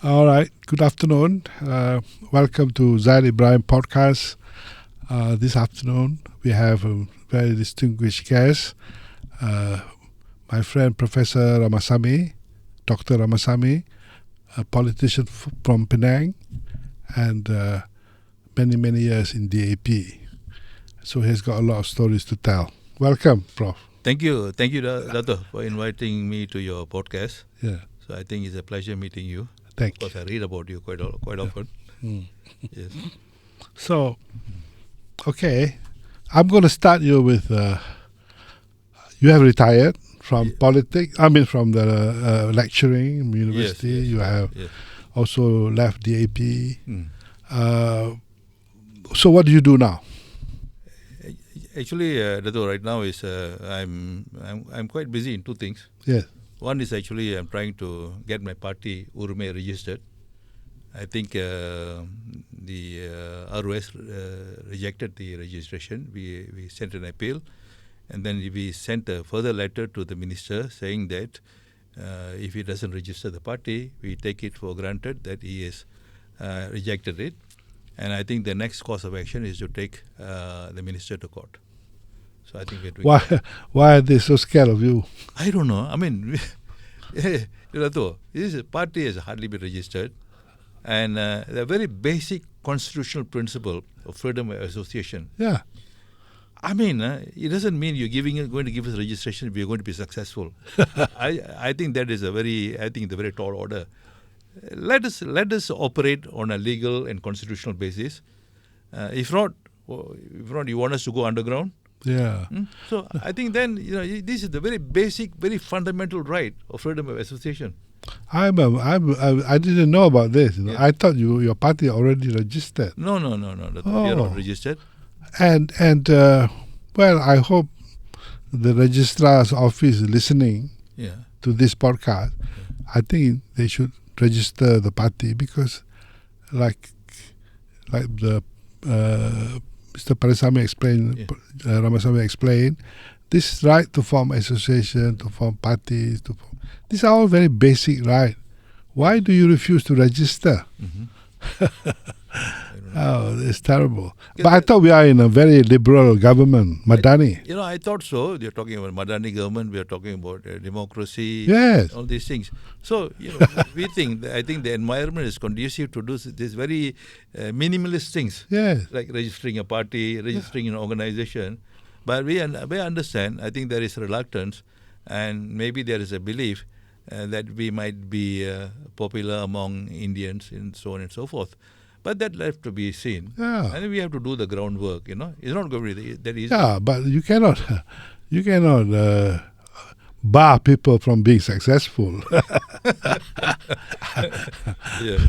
All right. Good afternoon. Welcome to Zaid Ibrahim podcast. This afternoon we have a very distinguished guest, my friend Professor Ramasamy, Dr. Ramasamy, a politician from Penang, and many years in DAP. So he's got a lot of stories to tell. Welcome, Prof. Thank you, Dato, for inviting me to your podcast. Yeah. So I think it's a pleasure meeting you. Thank Because I read about you quite often. Yes. So, okay, I'm going to start you with. You have retired from politics. I mean, from the lecturing university. Yes, you have yes. also left DAP. So, what do you do now? Actually, Dato, right now is I'm quite busy in two things. Yes. One is actually I'm trying to get my party Urume registered. I think the ROS rejected the registration. We sent an appeal, and then we sent a further letter to the minister saying that if he doesn't register the party, we take it for granted that he has rejected it. And I think the next course of action is to take the minister to court. So I think we're doing why are they so scared of you? I don't know. I mean, this party has hardly been registered. And the very basic constitutional principle of freedom of association. Yeah. I mean, it doesn't mean you're going to give us registration if you're going to be successful. I think that is the very tall order. Let us operate on a legal and constitutional basis. If not, you want us to go underground? Yeah. So I think then this is the very basic, very fundamental right of freedom of association. I didn't know about this. Yeah. I thought your party already registered. No. We are not registered. And well, I hope the registrar's office is listening to this podcast. I think they should register the party because, like the Mr. Ramasamy explained, this right to form association, to form parties, these are all very basic right. Why do you refuse to register? Oh, it's terrible. But I thought we are in a very liberal government, Madani. I thought so. You're talking about Madani government. We are talking about democracy. Yes. All these things. So, I think the environment is conducive to do these very minimalist things. Yes. Like registering a party, registering an organization. But we understand. I think there is reluctance, and maybe there is a belief that we might be popular among Indians and so on and so forth. But that left to be seen. Yeah. And we have to do the groundwork, It's not going to be that easy. Yeah, but you cannot bar people from being successful. Yeah.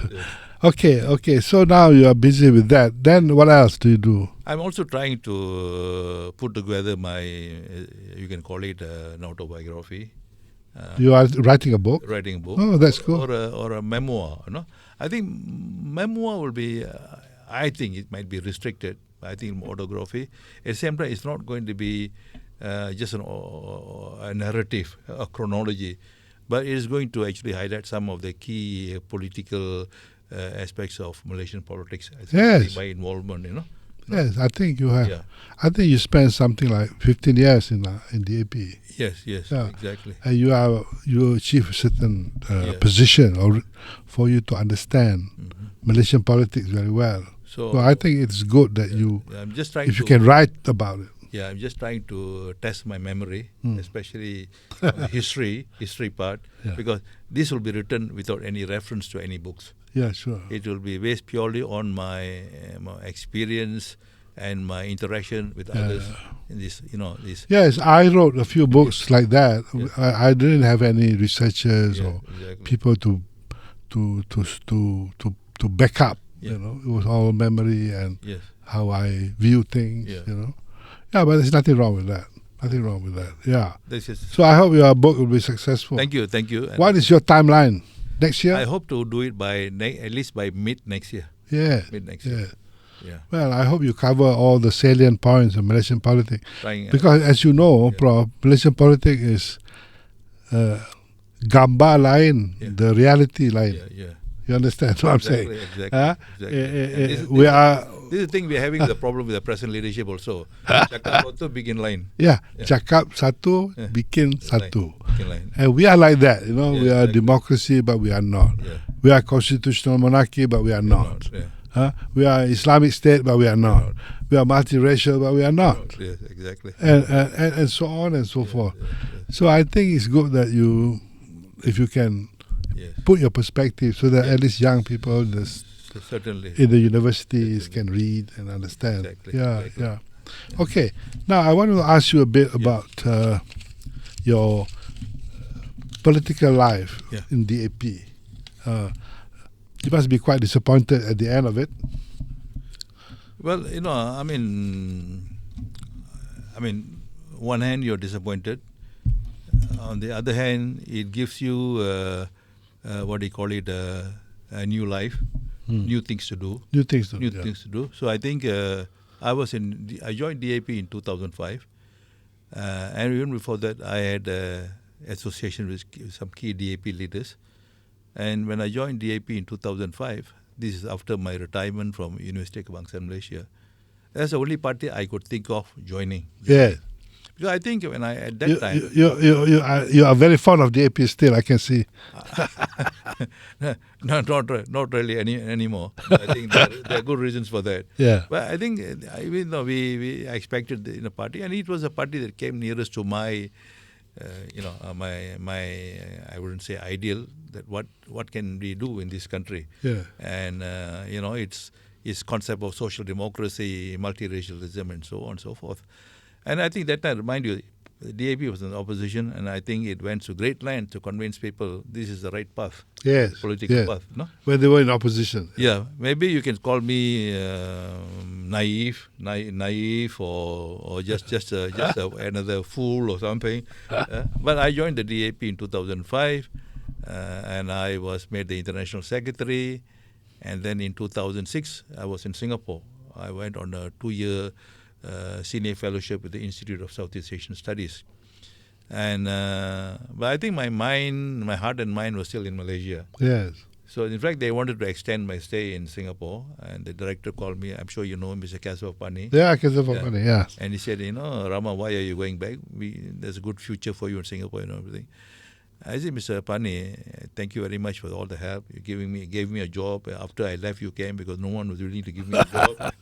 Okay. So now you are busy with that. Then what else do you do? I'm also trying to put together my, you can call it an autobiography. You are writing a book? Writing a book. Oh, that's cool. Or a memoir, I think memoir will be, I think it might be restricted. I think autobiography. At the same time, it's not going to be just a narrative, a chronology, but it is going to actually highlight some of the key political aspects of Malaysian politics. Yes. By involvement, Yes, I think you have. Yeah. I think you spent something like 15 years in DAP. Yes, Yeah. exactly. And you achieve a certain position for you to understand Malaysian politics very well. So I think it's good that I'm just trying if you can write about it. Yeah, I'm just trying to test my memory, especially the history part, because this will be written without any reference to any books. Yeah, sure. It will be based purely on my experience and my interaction with others in this. Yes, I wrote a few books like that. I didn't have any researchers or people to back up. It was all memory and how I view things. Yeah, but there's nothing wrong with that. Yeah. So I hope your book will be successful. Thank you. And what is your timeline? Next year? I hope to do it by at least by mid next year. Yeah. Mid next year. Yeah. Well, I hope you cover all the salient points of Malaysian politics. Because as you know, Prof, Malaysian politics is gambar lain, the reality lain. You understand what I'm saying? Exactly. Huh? This is the thing we're having the problem with the present leadership also. Cakap satu, bikin lain. Yeah, Yeah. cakap satu, Yeah. bikin Lain, satu. bikin lain. And we are like that, Yeah, we are exactly. democracy, but we are not. Yeah. We are constitutional monarchy, but we are not. Yeah. Huh? We are Islamic state, but we are not. We are multiracial, but we are not. Yes, exactly. And so on and so forth. Yes. So I think it's good that if you can Yes. put your perspective so that at least young people Certainly. in the universities can read and understand. Exactly. Yeah. Okay. Now I want to ask you a bit about your political life in DAP. You must be quite disappointed at the end of it. Well, I mean, one hand you're disappointed. On the other hand, it gives you what do you call it? A new life, new things to do. New things to do. So I think I joined DAP in 2005, and even before that, I had association with some key DAP leaders. And when I joined DAP in 2005, this is after my retirement from University Kebangsaan Malaysia, that's the only party I could think of joining. Yeah. Because I think when at that time... You are very fond of DAP still, I can see. No, not really anymore. I think there are good reasons for that. Yeah. But I think we expected in a party, and it was a party that came nearest to my, I wouldn't say ideal, that what can we do in this country? Yeah. And its concept of social democracy, multiracialism, and so on and so forth. And I think that time, remind you, the DAP was in opposition, and I think it went to great lengths to convince people this is the right path, political path. No? When they were in opposition. Yeah, maybe you can call me naive, or just another fool or something. But I joined the DAP in 2005, and I was made the international secretary. And then in 2006, I was in Singapore. I went on a 2-year senior fellowship with the Institute of Southeast Asian Studies. And but I think my heart and mind was still in Malaysia. Yes. So in fact, they wanted to extend my stay in Singapore, and the director called me. I'm sure you know Mr. Kaswapani. Yeah, Kaswapani, yeah. And he said, Rama, why are you going back? There's a good future for you in Singapore and everything. I said, Mr. Pani, thank you very much for all the help. You gave me a job. After I left, you came because no one was willing to give me a job.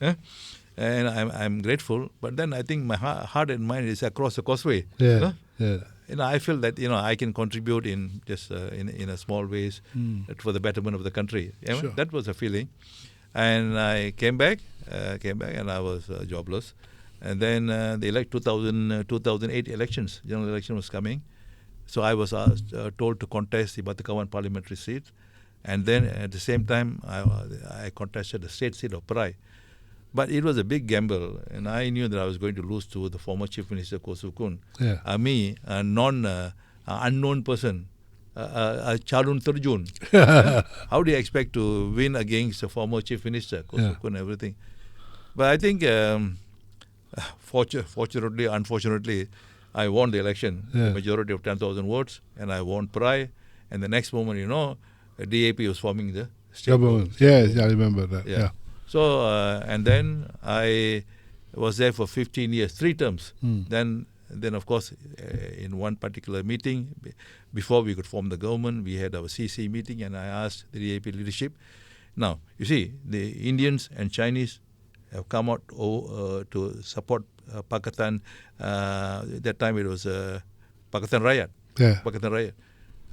And I'm grateful. But then I think my heart and mind is across the causeway. Yeah. I feel that I can contribute in just in a small ways for the betterment of the country. Sure. That was a feeling. And I came back, and I was jobless. And then the 2008 elections, general election was coming. So I was told to contest the Batakawan parliamentary seat. And then at the same time, I contested the state seat of Perai. But it was a big gamble, and I knew that I was going to lose to the former Chief Minister, Koh Sukun. Yeah. Me, a unknown person, a Charun Terjun. How do you expect to win against the former Chief Minister, Koh Sukun, and everything? But I think, fortunately, unfortunately, I won the election, the majority of 10,000 votes, and I won Perai. And the next moment, DAP was forming the state government. Yes, I remember that. Yeah. So, and then I was there for 15 years, 3 terms. Then of course, in one particular meeting, before we could form the government, we had our CC meeting, and I asked the DAP leadership. Now, you see, the Indians and Chinese have come out to support Pakatan. That time it was Pakatan Rakyat. Yeah. Pakatan Rakyat.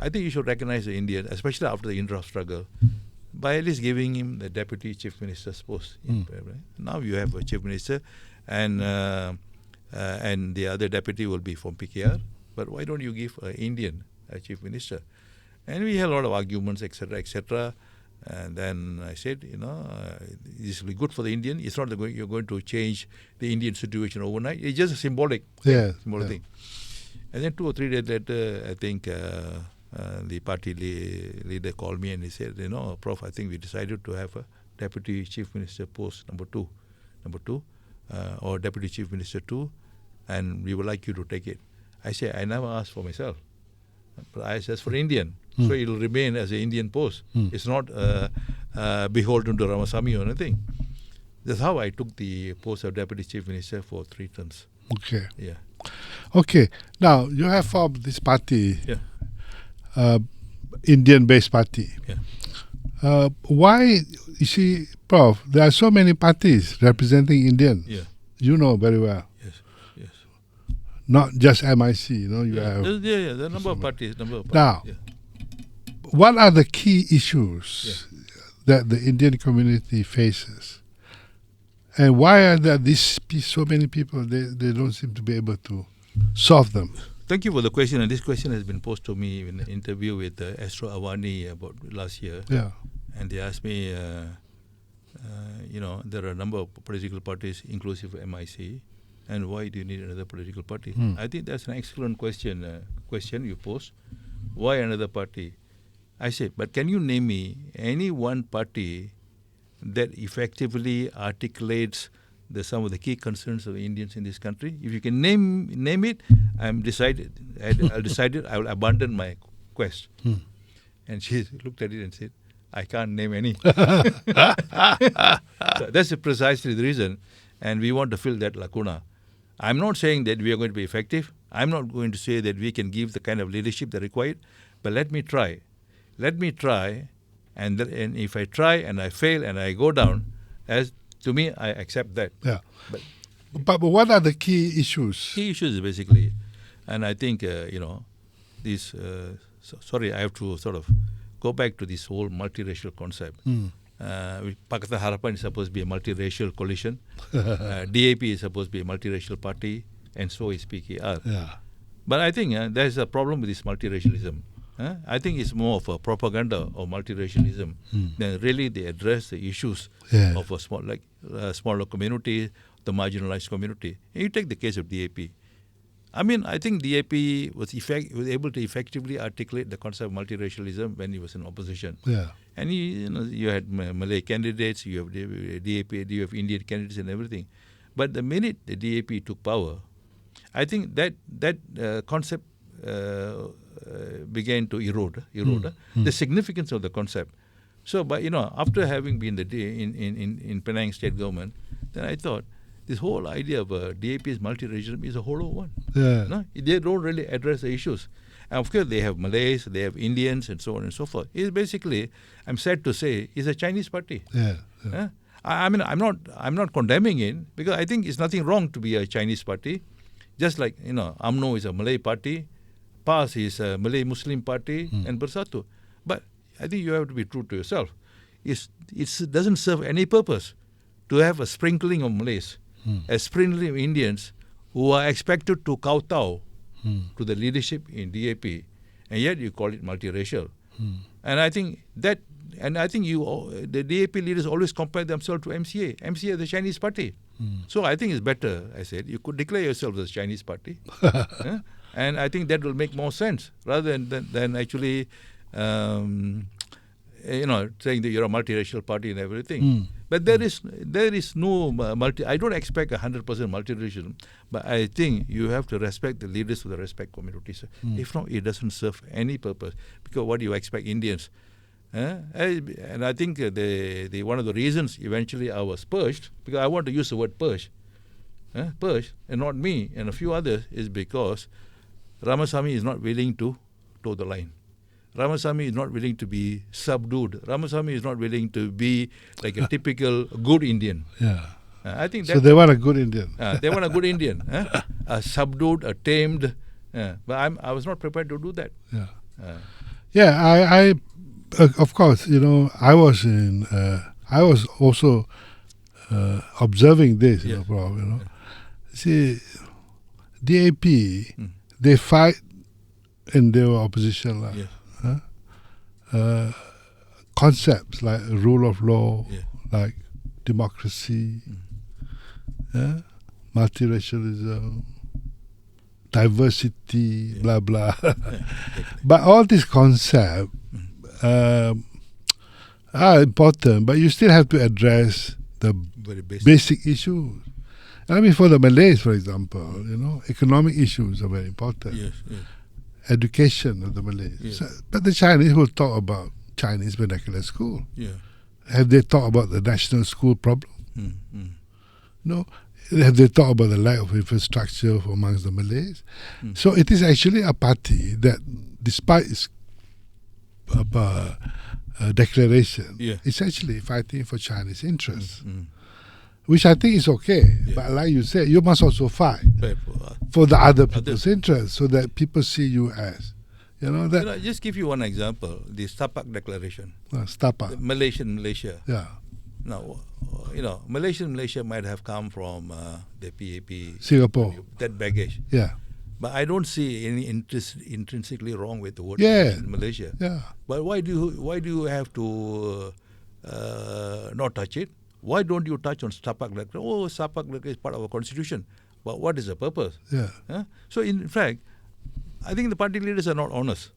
I think you should recognize the Indian, especially after the Indra struggle, by at least giving him the deputy chief minister's post. Now you have a chief minister, and the other deputy will be from PKR. But why don't you give an Indian a chief minister? And we had a lot of arguments, etc., etc. And then I said, this will be good for the Indian. It's not you're going to change the Indian situation overnight. It's just a symbolic thing. And then 2 or 3 days later, I think the party leader called me and he said, Prof, I think we decided to have a deputy chief minister post number two, or deputy chief minister 2, and we would like you to take it. I said, I never asked for myself, but I asked for Indian. So it will remain as an Indian post. It's not beholden to Ramasamy or anything. That's how I took the post of Deputy Chief Minister for 3 terms. Okay. Yeah. Okay. Now, you have formed this party, Yeah. Indian-based party. Yeah. Why, you see, Prof, there are so many parties representing Indians. Yeah. You know very well. Yes. Yes. Not just MIC, you know, you have... Yeah. The number of parties. Now, what are the key issues that the Indian community faces? And why are there so many people, they don't seem to be able to solve them? Thank you for the question. And this question has been posed to me in an interview with Astro Awani about last year. Yeah. And they asked me, there are a number of political parties, inclusive of MIC, and why do you need another political party? I think that's an excellent question you posed. Why another party? I said, but can you name me any one party that effectively articulates some of the key concerns of Indians in this country? If you can name it, I'll decide I will abandon my quest. And she looked at it and said, I can't name any. So that's precisely the reason. And we want to fill that lacuna. I'm not saying that we are going to be effective. I'm not going to say that we can give the kind of leadership that's required. But let me try. And if I try and I fail and I go down, to me, I accept that. Yeah. But what are the key issues? Key issues basically, and I think this. Sorry, I have to sort of go back to this whole multiracial concept. Pakatan Harapan is supposed to be a multiracial coalition. DAP is supposed to be a multiracial party, and so is PKR. Yeah. But I think there's a problem with this multiracialism. I think it's more of a propaganda of multiracialism than really they address the issues of a smaller community, the marginalized community. And you take the case of DAP. I mean, I think DAP was able to effectively articulate the concept of multiracialism when he was in opposition. Yeah. And you had Malay candidates, you have DAP, you have Indian candidates and everything. But the minute the DAP took power, I think that concept began to erode the significance of the concept. So, but after having been in Penang state government, then I thought this whole idea of DAP's multiracialism is a hollow one. Yeah. No? They don't really address the issues. And of course, they have Malays, they have Indians, and so on and so forth. It's basically, I'm sad to say, it's a Chinese party. Yeah. I mean, I'm not condemning it because I think it's nothing wrong to be a Chinese party. Just like UMNO is a Malay party, PAS is a Malay Muslim party, and Bersatu. But I think you have to be true to yourself. It doesn't serve any purpose to have a sprinkling of Malays, a sprinkling of Indians who are expected to kowtow to the leadership in DAP, and yet you call it multiracial. And I think the DAP leaders always compare themselves to MCA. MCA is the Chinese party. So I think it's better, I said, you could declare yourself as a Chinese party. And I think that will make more sense rather than actually, saying that you're a multiracial party and everything. But there is no I don't expect 100% multiracialism, but I think you have to respect the leaders of the respect communities. If not, it doesn't serve any purpose. Because what do you expect Indians? And I think one of the reasons eventually I was purged, because I want to use the word purge, and not me and a few others, is because Ramasamy is not willing to toe the line. Ramasamy is not willing to be subdued. Ramasamy is not willing to be like a typical good Indian. Yeah. I think so they want a good Indian. They want a good Indian, a subdued, a tamed. But I was not prepared to do that. Yeah. I of course, I was also observing this, Prof. See, DAP, they fight and they were opposition. Concepts like rule of law, like democracy, multiracialism, diversity, blah, blah. But all these concepts are important, but you still have to address the very basic issues. I mean, for the Malays, for example, economic issues are very important. Yes. education of the Malays. Yeah. But the Chinese will talk about Chinese vernacular school. Yeah. Have they thought about the national school problem? Mm, mm, No. Have they thought about the lack of infrastructure amongst the Malays? So it is actually a party that, despite its declaration, Yeah. it's actually fighting for Chinese interests, mm. which I think is okay. Yeah. But like you said, you must also fight But, for the other people's interests, so that people see you as, that just give you one example: the Stapak Declaration, Stapa. the Malaysia. Yeah, Now, Malaysia might have come from the PAP, Singapore. that baggage. Yeah, But I don't see any intrinsically wrong with the word Yeah. Malaysia. yeah, But why do you have to not touch it? Why don't you touch on Stapak Declaration? Oh, Stapak Declaration is part of our constitution. But what is the purpose? yeah, Huh? So in fact, I think the party leaders are not honest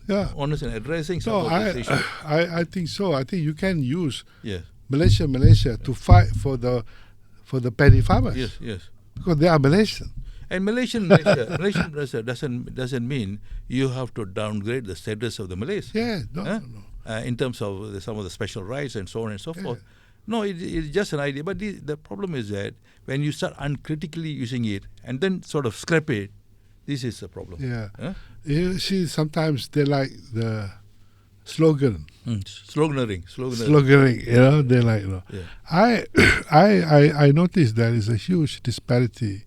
yeah. in addressing some No, of these issues. I think so. I think you can use Yes, Malaysia to fight for the petty farmers, yes. because they are Malaysian. And Malaysian Malaysia doesn't mean you have to downgrade the status of the Malays. Yeah, no, Huh? no. In terms of some of the special rights and so on and so Yeah. forth. No, it's just an idea. But the problem is that when you start uncritically using it and then sort of scrap it, this is the problem. Yeah. Huh? You see, sometimes they like the slogan. Sloganeering. Sloganeering, they like. Yeah. I noticed there is a huge disparity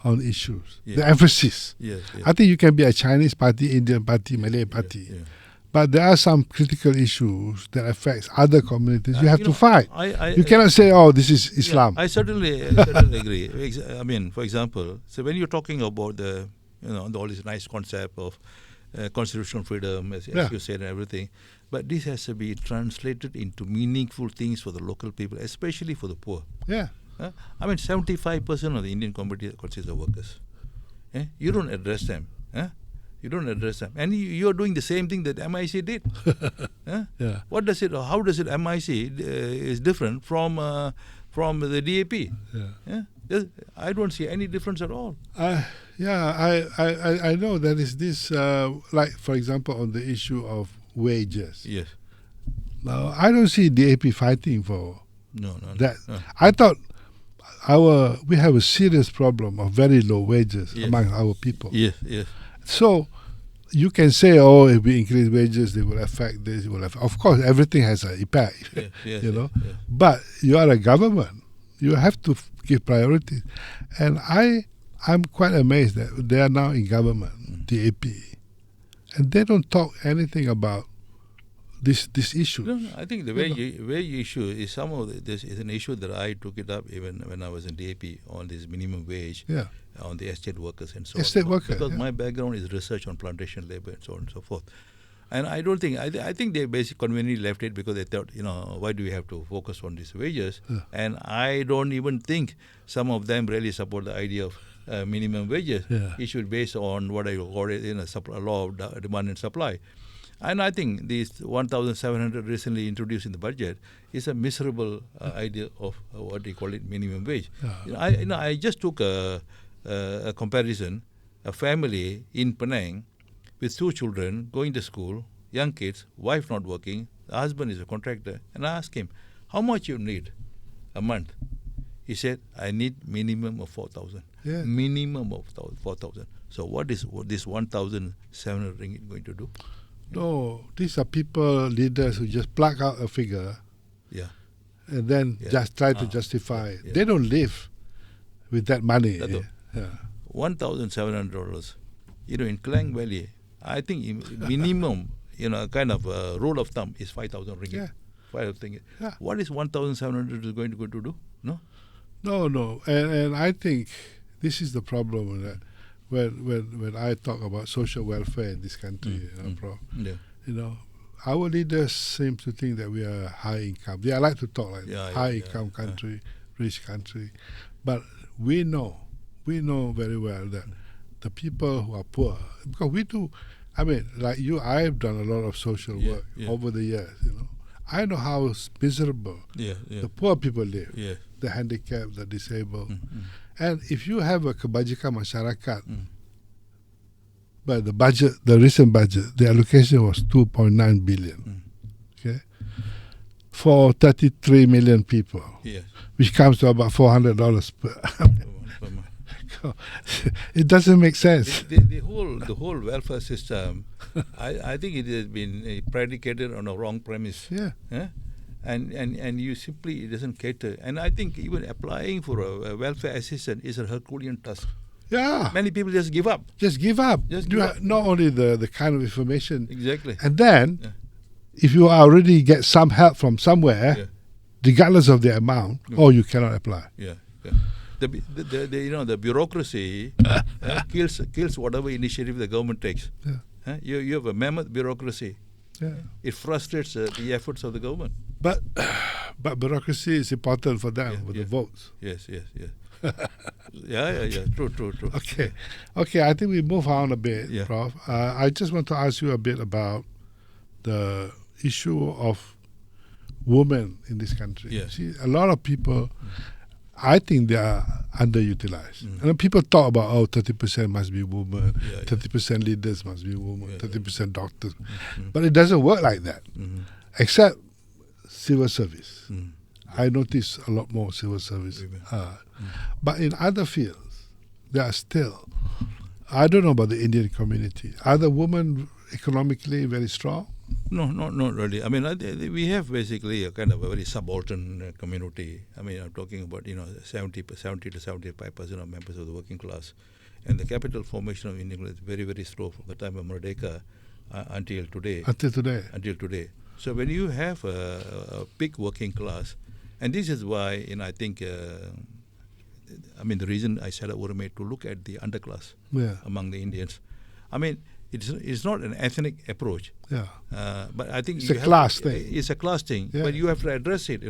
on issues. Yeah. The emphasis. Yes. I think you can be a Chinese party, Indian party, Malay party, Yeah. but there are some critical issues that affects other communities. You have to fight. I You cannot say, "Oh, this is Islam." Yeah, I certainly agree. I mean, for example, so when you're talking about all this nice concept of constitutional freedom, as you said, and everything, but this has to be translated into meaningful things for the local people, especially for the poor. Yeah. I mean, 75% of the Indian community consists of workers. You don't address them. You don't address them, and you are doing the same thing that MIC did. Yeah. How does it MIC is different from the DAP? I don't see any difference at all. I know there is this, like, for example, on the issue of wages. Yes. Now, I don't see DAP fighting for No. that. No. I thought we have a serious problem of very low wages among our people. Yes. So you can say, "Oh, if we increase wages, they will affect this." Of course, everything has an impact. Yes, But you are a government. You have to give priority. And I'm quite amazed that they are now in government, DAP, and they don't talk anything about this issue. No, I think the wage issue is this is an issue that I took it up even when I was in DAP on this minimum wage. Yeah. On the estate workers and so Estate on. workers, Because my background is research on plantation labor and so on and so forth. And I don't think, I think they basically conveniently left it because they thought, why do we have to focus on these wages? And I don't even think some of them really support the idea of minimum wages. It should be based on what I call it a law of demand and supply. And I think this 1,700 recently introduced in the budget is a miserable idea of what they call it minimum wage. I just took a comparison, a family in Penang with 2 children going to school, young kids, wife not working, the husband is a contractor, and I asked him, how much you need a month? He said, I need minimum of 4,000. Yeah. Minimum of 4,000. So what is this 1,700 ringgit going to do? No, these are leaders who just plug out a figure and then just try to justify it. They don't live with that money. $1,700. In Klang Valley, I think minimum, kind of rule of thumb is 5,000 ringgit. Yeah. 5,000 ringgit. What is 1,700 is going to do? No. No. And I think this is the problem that when I talk about social welfare in this country, Prof. Yeah. Our leaders seem to think that we are high income. They like to talk like high income country, rich country, but we know very well that the people who are poor, because we do, I mean, like you, I've done a lot of social work over the years, I know how miserable the poor people live, the handicapped, the disabled. And if you have a kebajikan masyarakat But the recent budget, the allocation was 2.9 billion. Okay, for 33 million people, which comes to about $400 per. It doesn't make sense. The whole welfare system, I think it has been predicated on a wrong premise. Yeah. And you simply, it doesn't cater. And I think even applying for a welfare assistant is a Herculean task. Yeah. Many people just give up. Just give up. Not only the kind of information. Exactly. And then, if you already get some help from somewhere, regardless of the amount, you cannot apply. The bureaucracy kills whatever initiative the government takes. You have a mammoth bureaucracy. It frustrates the efforts of the government. But bureaucracy is important for them with the votes. Yes. True. Okay. I think we move on a bit, Prof. I just want to ask you a bit about the issue of women in this country. See, a lot of people, I think they are underutilized. And people talk about 30% must be women, 30% leaders must be women, 30% doctors. But it doesn't work like that. Except civil service. I notice a lot more civil service. But in other fields, there are still, I don't know about the Indian community. Are the women economically very strong? No, not really. I mean, we have basically a kind of a very subaltern community. I mean, I'm talking about 70 to 75% of members of the working class, and the capital formation of India is very, very slow from the time of Merdeka until today. Until today. So when you have a big working class, and this is why, I think, the reason I set up Urume to look at the underclass among the Indians. I mean, it's not an ethnic approach. But I think it's a class thing. It's a class thing, but you have to address it.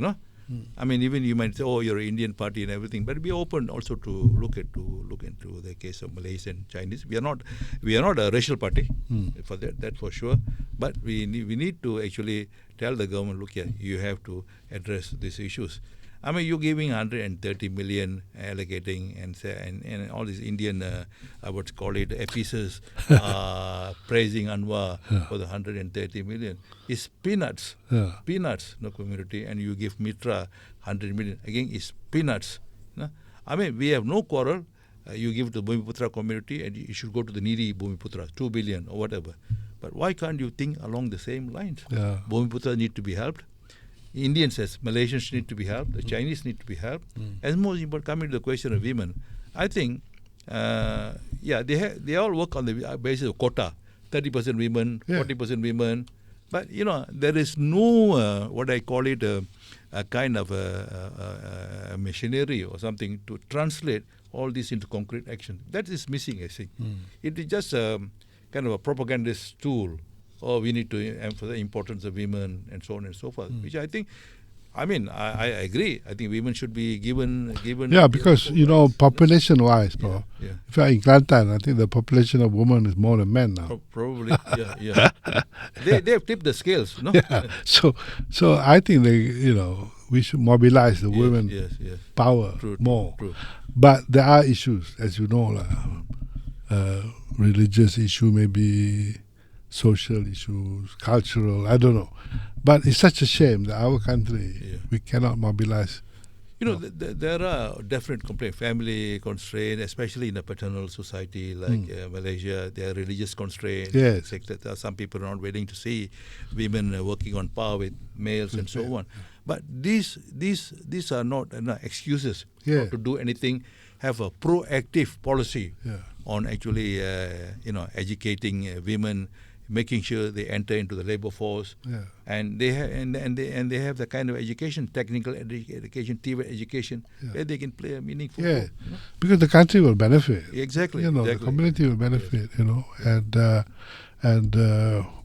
I mean, even you might say, you're an Indian party and everything, but be open also to look into the case of Malays and Chinese. We are not a racial party for that for sure. But we need to actually tell the government, look here, you have to address these issues. I mean, you're giving 130 million, allocating, and all these Indian, I would call it epistles, praising Anwar for the 130 million. It's peanuts, community, and you give Mitra 100 million. Again, it's peanuts. I mean, we have no quarrel. You give to the Bhumiputra community, and you should go to the needy Bhumiputra, 2 billion or whatever. But why can't you think along the same lines? Bhumiputra need to be helped. Indians as Malaysians need to be helped. The Chinese need to be helped. As most important, coming to the question of women, I think, they all work on the basis of quota, 30% women, 40% women. But there is no what I call it a kind of a machinery or something to translate all this into concrete action. That is missing, I think. It is just kind of a propagandist tool. We need to emphasize the importance of women and so on and so forth, which I think, I agree. I think women should be given. Yeah, because, population-wise, if you're in Kelantan, I think the population of women is more than men now. Probably, yeah. They have tipped the scales, no? Yeah. So I think we should mobilize the women power more. True. But there are issues, as you know, religious issue, maybe social issues, cultural, I don't know. But it's such a shame that our country, we cannot mobilize. There are definite complaints, family constraints, especially in a paternal society like Malaysia. There are religious constraints. Yes. Some people are not willing to see women working on par with males and so on. But these are not excuses not to do anything. Have a proactive policy on actually, educating women, making sure they enter into the labor force, and they have have the kind of education, technical education, TVET education, where they can play a meaningful role. Because the country will benefit. Exactly. The community will benefit. And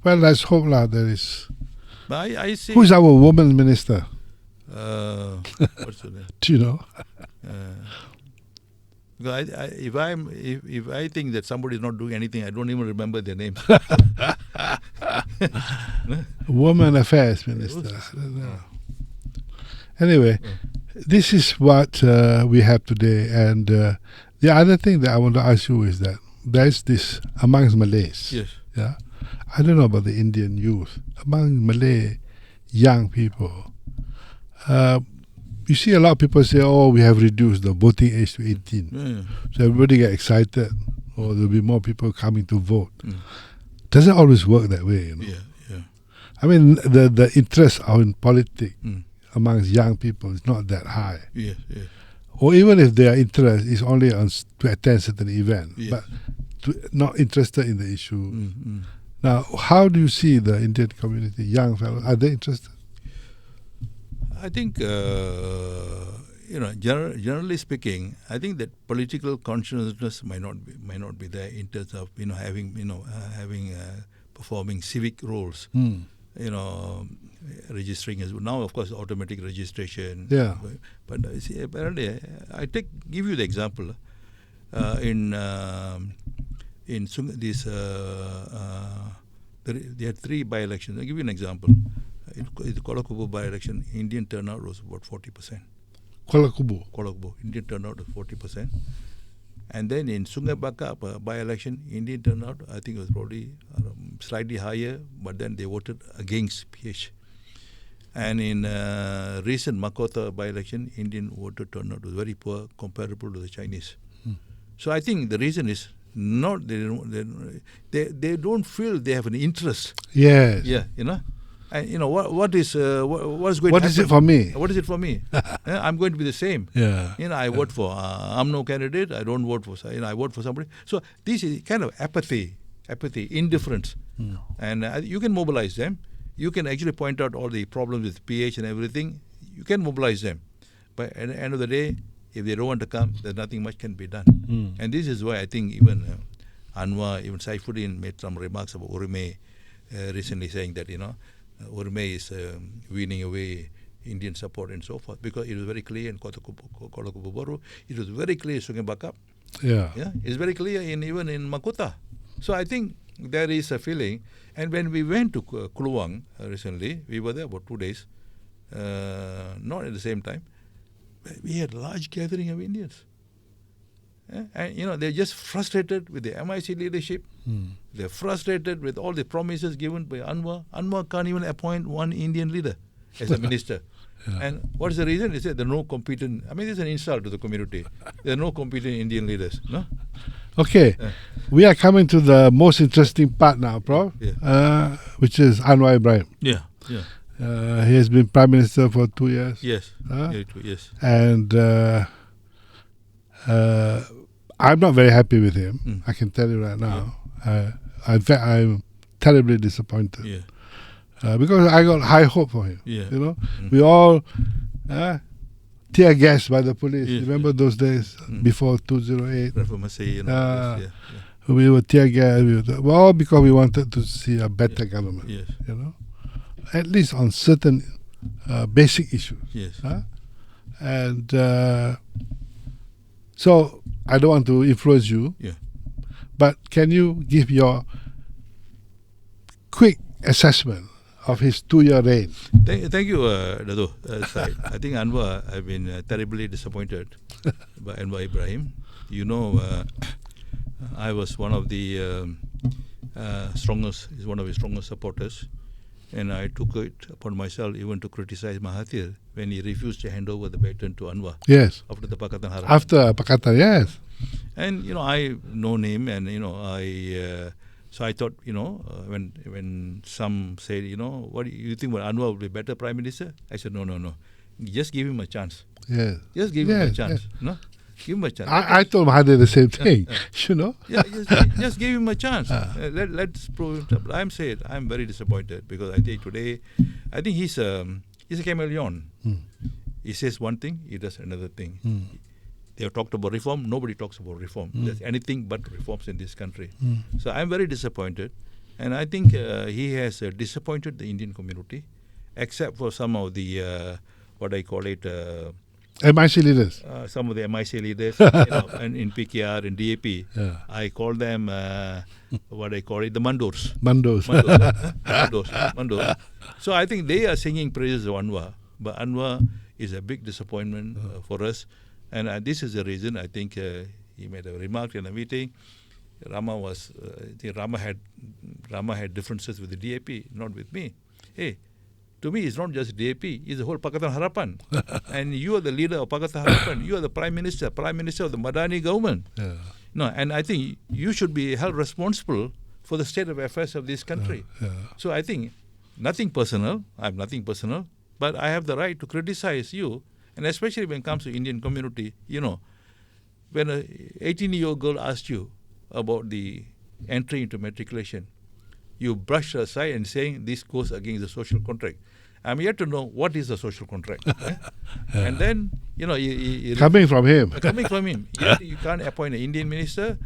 let's hope there is. I see. Who is our woman minister? What's her name? Do you know? If I think that somebody is not doing anything, I don't even remember their names. Women Affairs Minister. I don't know. Anyway, this is what we have today. And the other thing that I want to ask you is that there's this amongst Malays. Yes. Yeah, I don't know about the Indian youth. Among Malay young people, you see a lot of people say, "Oh, we have reduced the voting age to 18." Yeah. So everybody get excited, or there'll be more people coming to vote. Mm. Doesn't always work that way, you know. Yeah. Yeah. I mean, the interest in politics Mm. amongst young people is not that high. Yes. Yes. Or even if their interest is only on to attend certain event, Yes. but not interested in the issue. Mm. Mm. Now, how do you see the Indian community, young fellows? Are they interested? I think generally speaking, I think that political consciousness might not be there in terms of having performing civic roles. Mm. Registering as well. Now, of course, automatic registration. Yeah. But see, apparently, give you the example in this. There are 3 by-elections. I'll give you an example. In the Kuala Kubu by-election, Indian turnout was about 40%. Kuala Kubu. Kuala Kubu, Indian turnout was 40%. And then in Sungai Bakap by-election, Indian turnout, I think it was probably slightly higher, but then they voted against PH. And in recent Makota by-election, Indian voter turnout was very poor, comparable to the Chinese. So I think the reason is not they don't feel they have an interest. Yes. Yeah, And what is going What to happen? is it for me? What is it for me? I'm going to be the same. Yeah. I vote for I'm no candidate. I don't vote for. I vote for somebody. So this is kind of apathy, indifference, and you can mobilize them. You can actually point out all the problems with PH and everything. You can mobilize them, but at the end of the day, if they don't want to come, there's nothing much can be done. And this is why I think even Anwar, even Saifuddin made some remarks about Urume recently, saying that Urume is winning away Indian support and so forth, because it was very clear in Kuala Kubu Baru, it was very clear in Sungai Bakap. Yeah. It's very clear even in Makota. So I think there is a feeling. And when we went to Kluang recently, we were there about 2 days, not at the same time, we had a large gathering of Indians. And they're just frustrated with the MIC leadership. They're frustrated with all the promises given by Anwar. Anwar can't even appoint one Indian leader as a minister. Yeah. And what is the reason? They said there are no competent. I mean, this is an insult to the community. There are no competent Indian leaders. No. Okay, we are coming to the most interesting part now, Prof. Yeah. Which is Anwar Ibrahim. Yeah. He has been Prime Minister for 2 years. Yes. Yes. And I'm not very happy with him. I can tell you right now. In fact, I'm terribly disappointed. Yeah. Because I got high hope for him. Yeah. We all tear gassed by the police. Yes, Remember those days before 2008? Ramasamy, We were tear gassed. All because we wanted to see a better government. Yes. At least on certain basic issues. Yes. And so I don't want to influence you. Yeah. But can you give your quick assessment of his 2-year reign? Thank you, Dado. I think Anwar, I've been terribly disappointed by Anwar Ibrahim. I was one of the one of his strongest supporters, and I took it upon myself even to criticize Mahathir when he refused to hand over the baton to Anwar. Yes. After the Pakatan Harapan. After Pakatan, yes. And I've known him, and so I thought, when some said, what do you think? Anwar will be better Prime Minister? I said, no. Just give him a chance. Yes. Just give him a chance. No, give him a chance. I told Mahathir the same thing. Yeah, just give him a chance. Let's prove him. I'm very disappointed, because I think he's a chameleon. He says one thing, he does another thing. They have talked about reform. Nobody talks about reform. There's anything but reforms in this country. So I'm very disappointed. And I think he has disappointed the Indian community, except for some of the, what I call it... MIC leaders. Some of the MIC leaders, and in PKR and DAP. I call them, what I call it, the Mandos. Mandos. So I think they are singing praises of Anwar. But Anwar is a big disappointment for us. And this is the reason I think he made a remark in a meeting. I think Rama had differences with the DAP, not with me. Hey, to me, it's not just DAP, it's the whole Pakatan Harapan. And you are the leader of Pakatan Harapan. You are the Prime Minister of the Madani government. Yeah. No, and I think you should be held responsible for the state of affairs of this country. Yeah. So I think nothing personal. I have nothing personal, but I have the right to criticize you, and especially when it comes to Indian community. When a 18-year-old girl asked you about the entry into matriculation, you brushed her aside and saying this goes against the social contract. I'm yet to know what is the social contract. And then, Coming from him. You can't appoint an Indian minister.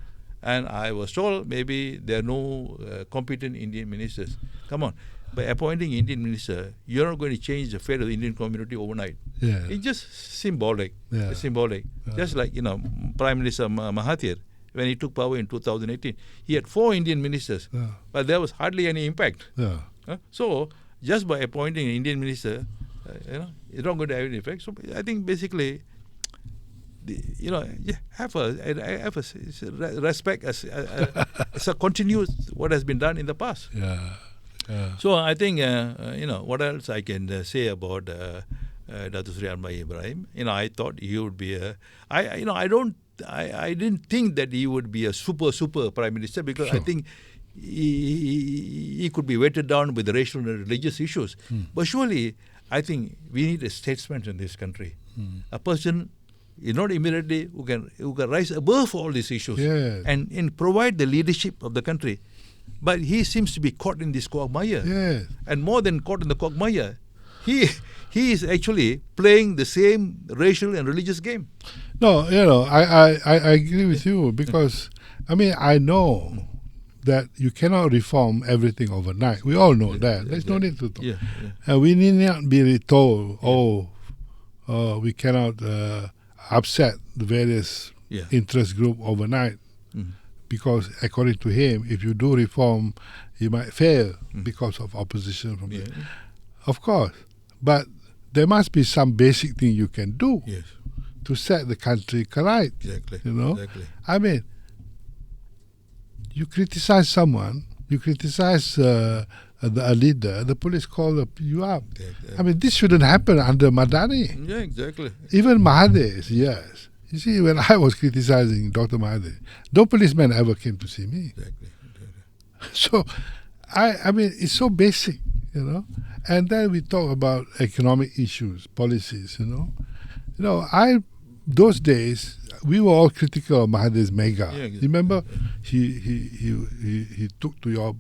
And I was told maybe there are no competent Indian ministers. Come on. By appointing Indian minister, you're not going to change the fate of the Indian community overnight. Yeah. It's just symbolic. Yeah. It's symbolic. Just like, Prime Minister Mahathir, when he took power in 2018, he had 4 Indian ministers. Yeah. But there was hardly any impact. Yeah. So, just by appointing an Indian minister, it's not going to have any effect. So, I think basically, have a respect as a continuous what has been done in the past. Yeah. So, I think, what else I can say about Dr. Sri Anwar Ibrahim. I thought he would be I didn't think that he would be a super Prime Minister, because Sure. I think he could be weighted down with the racial and religious issues. But surely, I think we need a statesman in this country. A person, not immediately, who can rise above all these issues Yes. and provide the leadership of the country. But he seems to be caught in this quagmire. Yes. And more than caught in the quagmire, he is actually playing the same racial and religious game. No, I agree with you, because, I know that you cannot reform everything overnight. We all know that. There's no need to talk. Yeah. And we need not be told, we cannot upset the various Yeah. interest group overnight, because according to him, if you do reform, you might fail because of opposition from Yeah. Of course. But there must be some basic thing you can do Yes. to set the country correct. Exactly. Exactly. You criticize someone, you criticize a leader, the police call you up. Exactly. This shouldn't happen under Madani. Yeah, exactly. Even Mahathir, yes. You see, when I was criticizing Dr. Mahathir, no policeman ever came to see me. Exactly. So, it's so basic, And then we talk about economic issues, policies, those days, we were all critical of Mahathir's mega. Yeah, exactly. Remember, he took to your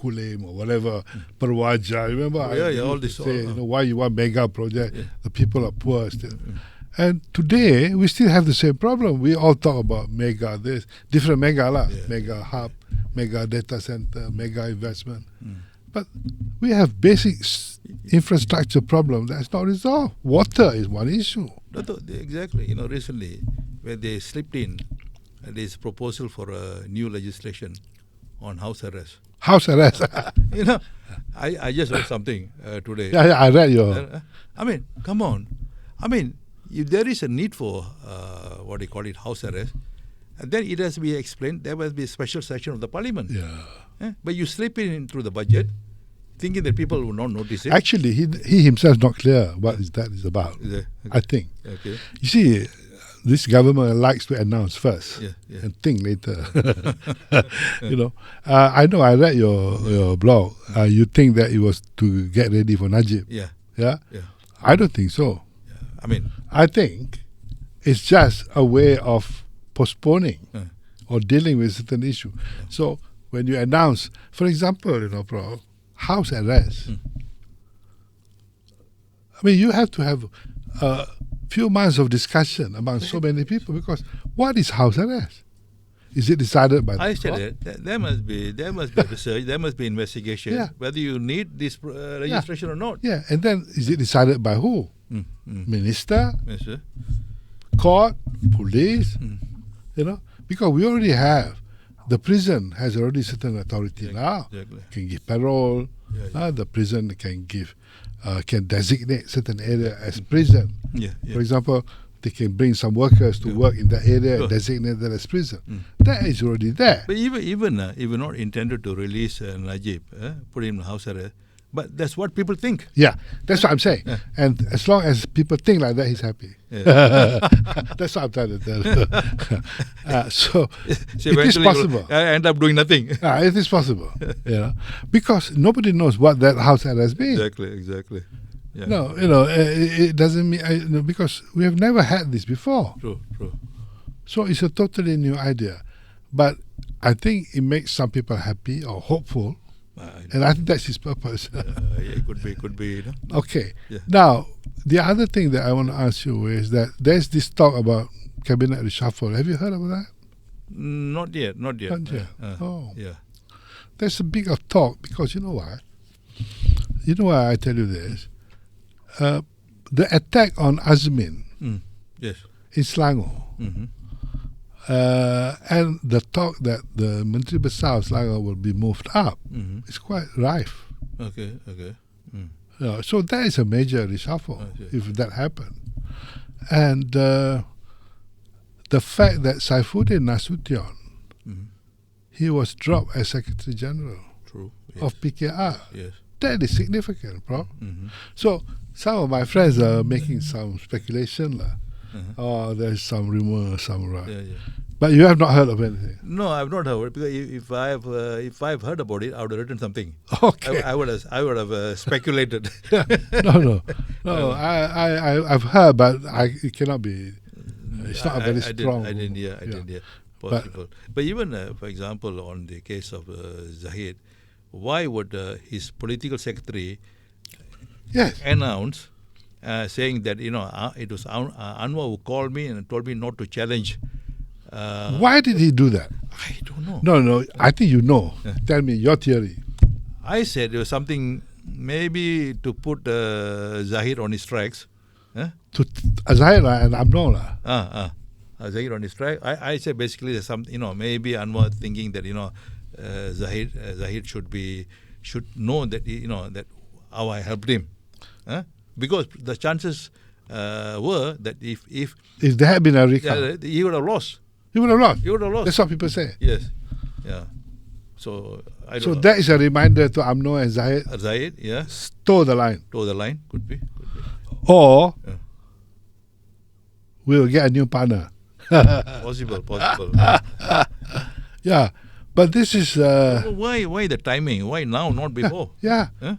Kulem or whatever, Perwaja. Remember, all this. say, why you want mega project? Yeah. The people are poor still. And today, we still have the same problem. We all talk about mega, this different mega lah, mega hub, mega data center, mega investment. But we have basic infrastructure problem that's not resolved. Water is one issue. Exactly. Recently, when they slipped in this proposal for a new legislation on house arrest. House arrest. I just read something today. Yeah, I read your... come on. If there is a need for, what do you call it, house arrest, then it has to be explained. There must be a special session of the parliament. Yeah. But you slip in through the budget, thinking that people will not notice it. Actually, he himself is not clear what that is about. Okay. I think. Okay. You see, this government likes to announce first and think later. I know I read your blog. You think that it was to get ready for Najib. Yeah. I don't think so. Yeah. I think it's just a way of postponing or dealing with certain issue. So when you announce, for example, Prof, house arrest. You have to have a few months of discussion among so many people, because what is house arrest? Is it decided by I the said court? it. There must be research. There must be investigation. Whether you need this registration or not. Yeah, and then is it decided by who? Minister, court, police. Because we already have, the prison has already certain authority now. Exactly. Can give parole. The prison can give, can designate certain area as prison. For example, they can bring some workers to work in that area and Sure. designate that as prison. That is already there. But even not intended to release Najib, put him in house arrest. But that's what people think. Yeah, that's what I'm saying. Yeah. And as long as people think like that, he's happy. Yeah. That's what I'm trying to tell. So So it is eventually possible. I end up doing nothing. It is possible, because nobody knows what that house arrest means. Exactly. Yeah. No, it doesn't mean because we have never had this before. True. So it's a totally new idea, but I think it makes some people happy or hopeful, and I think that's his purpose. It could be. Okay. Yeah. Now, the other thing that I want to ask you is that there's this talk about cabinet reshuffle. Have you heard about that? Not yet. Not yet. Oh. Yeah. There's a big of talk because you know why? You know why I tell you this? The attack on Azmin Yes. in Selangor, and the talk that the Menteri Besar of Selangor will be moved up is quite rife. Okay. So that is a major reshuffle Okay. if that happened. And the fact that Saifuddin Nasution, he was dropped as Secretary General True. Yes. of PKR, Yes. that is significant, Prof. So some of my friends are making some speculation. Oh, there's some rumor, some right. Yeah. But you have not heard of anything. No, I've not heard, because if I've heard about it, I would have written something. Okay. I would have speculated. No. I've heard, but it cannot be. It's not a very strong. I didn't hear. Possible. But even, for example, on the case of Zahid, why would his political secretary announce, saying that it was Anwar who called me and told me not to challenge? Why did he do that? I don't know. No. I think you know. Tell me your theory. I said it was something maybe to put Zahid on his tracks. To Azahira and Amnola. Zahid on his track. I said basically there's some, maybe Anwar thinking that Zahid should know that that how I helped him, because the chances were that if there had been a recount, he would have lost. he would have lost. He would have lost. That's what people say. Yes. Yeah. So I don't So know. that is a reminder to Amno and Zahid. Zahid, yeah, Toe the line. toe the line. Could be. Or Yeah. we'll get a new partner. Possible. Yeah. But this is Why the timing? Why now, not before? yeah. Huh?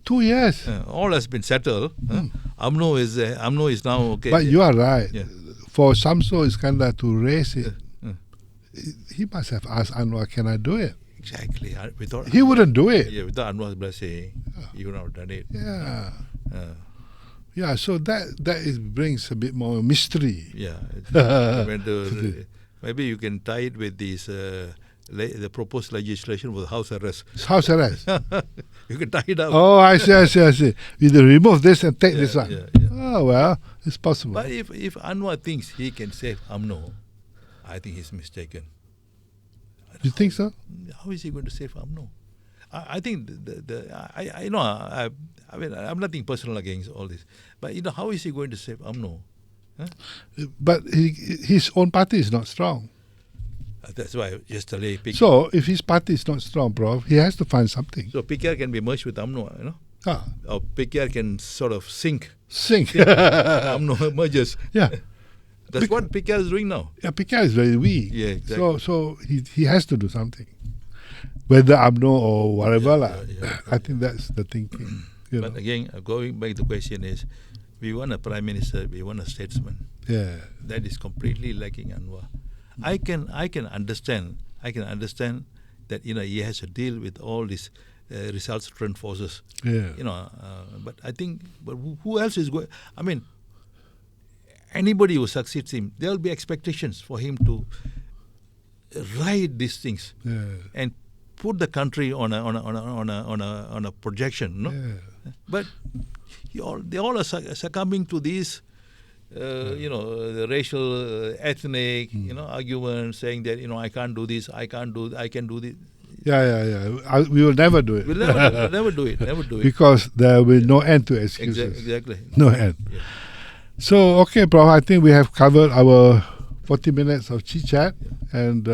2 years. All has been settled. Amno is now okay. But you are right. Yeah. For Samso Iskandar to raise it, Yeah. he must have asked Anwar, can I do it? Exactly. Without He wouldn't do it. Yeah, without Anwar's blessing, he would not have done it. Yeah. Uh, Yeah, so that brings a bit more mystery. yeah. Maybe you can tie it with these the proposed legislation with house arrest. It's house arrest. You can tie it up. Oh, I see. You remove this and take this one. Yeah. Oh, well, it's possible. But if Anwar thinks he can save AMNO, I think he's mistaken. You think so? How is he going to save AMNO? I think I mean, I'm nothing personal against all this, but how is he going to save AMNO? Huh? But his own party is not strong. That's why yesterday So if his party is not strong, Prof, he has to find something. So PKR can be merged with AMNO, or PKR can sort of sink. AMNO merges. Yeah. That's what PKR is doing now. Yeah, PKR is very weak. Yeah, exactly. So he has to do something. Whether AMNO or whatever, Yeah. I think that's the thinking. But again, going back, the question is, we want a prime minister, we want a statesman. Yeah. That is completely lacking Anwar. I can understand that he has to deal with all these resultant forces. Yeah. But I think, who else is going? I mean, anybody who succeeds him, there will be expectations for him to ride these things and put the country on a projection. No? Yeah. But they all are succumbing to these. The racial, ethnic, arguments, saying that I can't do this, I can do this. Yeah. We will never do it. We'll never do it. Because there will be no end to excuses. Exactly. No end. Yeah. So, okay, Prof, I think we have covered our 40 minutes of chit-chat, and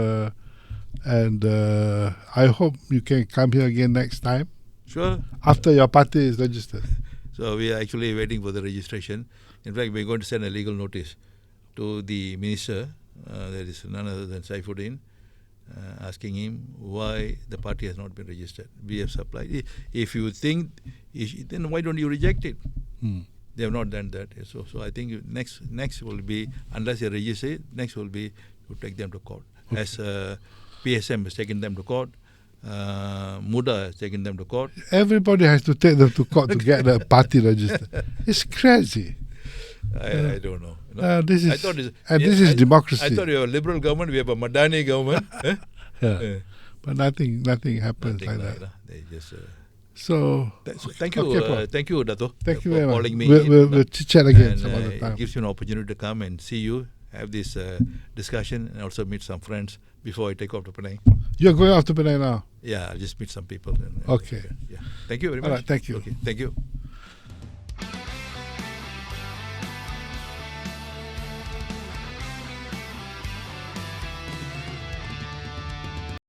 I hope you can come here again next time Sure. after your party is registered. So we are actually waiting for the registration. In fact, we're going to send a legal notice to the minister, that is none other than Saifuddin, asking him why the party has not been registered. We have supplied. If you think, then why don't you reject it? They have not done that. So I think next will be, unless you register it, next will be to take them to court. Okay. As PSM has taken them to court, Muda has taken them to court. Everybody has to take them to court to get the party registered. It's crazy. I don't know. This is democracy. I thought you have a liberal government. We have a Madani government. But nothing happens like that. They just. So thank you, okay, thank you, Dato, thank you for very much. calling me. We'll chit-chat again some other time. It gives you an opportunity to come and see you, have this discussion, and also meet some friends before I take off to Penang. You're going off to Penang now? Yeah, I'll just meet some people. Okay. Yeah. Thank you very much. All right, thank you. Okay, thank you.